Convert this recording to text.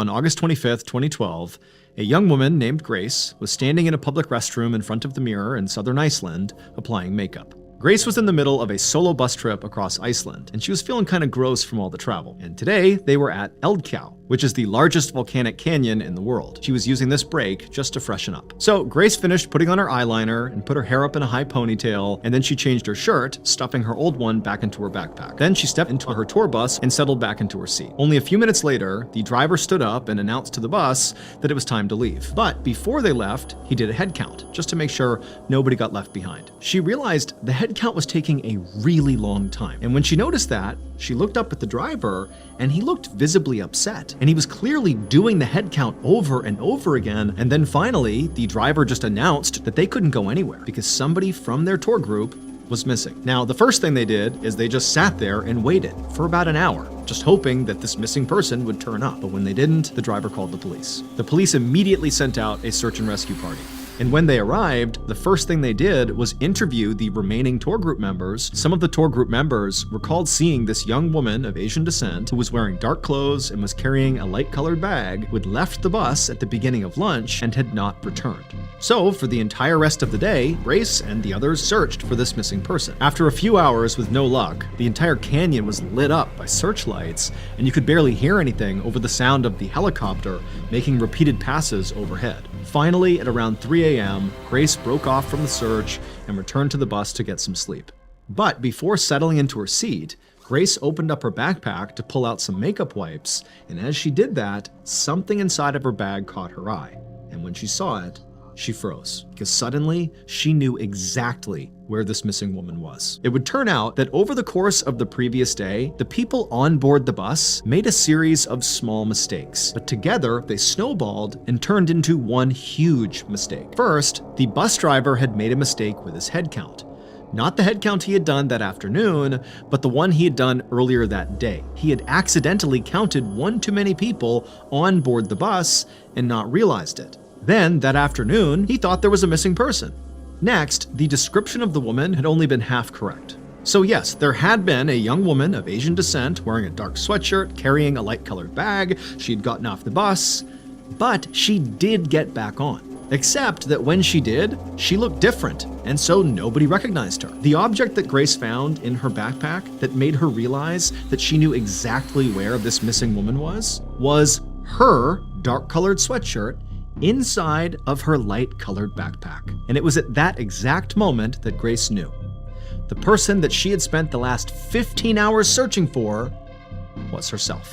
On August 25th, 2012, a young woman named Grace was standing in a public restroom in front of the mirror in southern Iceland, applying makeup. Grace was in the middle of a solo bus trip across Iceland, and she was feeling kind of gross from all the travel. And today, they were at Eldgjá, which is the largest volcanic canyon in the world. She was using this break just to freshen up. So Grace finished putting on her eyeliner and put her hair up in a high ponytail, and then she changed her shirt, stuffing her old one back into her backpack. Then she stepped into her tour bus and settled back into her seat. Only a few minutes later, the driver stood up and announced to the bus that it was time to leave. But before they left, he did a head count, just to make sure nobody got left behind. She realized the head count was taking a really long time. And when she noticed that, she looked up at the driver, and he looked visibly upset. And he was clearly doing the head count over and over again. And then finally, the driver just announced that they couldn't go anywhere because somebody from their tour group was missing. Now, the first thing they did is they just sat there and waited for about an hour, just hoping that this missing person would turn up. But when they didn't, the driver called the police. The police immediately sent out a search and rescue party. And when they arrived, the first thing they did was interview the remaining tour group members. Some of the tour group members recalled seeing this young woman of Asian descent who was wearing dark clothes and was carrying a light-colored bag, who had left the bus at the beginning of lunch and had not returned. So, for the entire rest of the day, Grace and the others searched for this missing person. After a few hours with no luck, the entire canyon was lit up by searchlights, and you could barely hear anything over the sound of the helicopter making repeated passes overhead. Finally, at around 3 a.m., Grace broke off from the search and returned to the bus to get some sleep. But before settling into her seat, Grace opened up her backpack to pull out some makeup wipes, and as she did that, something inside of her bag caught her eye. And when she saw it, she froze, because suddenly she knew exactly where this missing woman was. It would turn out that over the course of the previous day, the people on board the bus made a series of small mistakes, but together they snowballed and turned into one huge mistake. First, the bus driver had made a mistake with his head count. Not the head count he had done that afternoon, but the one he had done earlier that day. He had accidentally counted one too many people on board the bus and not realized it. Then, that afternoon, he thought there was a missing person. Next, the description of the woman had only been half correct. So yes, there had been a young woman of Asian descent wearing a dark sweatshirt, carrying a light-colored bag. She had gotten off the bus, but she did get back on. Except that when she did, she looked different, and so nobody recognized her. The object that Grace found in her backpack that made her realize that she knew exactly where this missing woman was her dark-colored sweatshirt inside of her light-colored backpack. And it was at that exact moment that Grace knew. The person that she had spent the last 15 hours searching for was herself.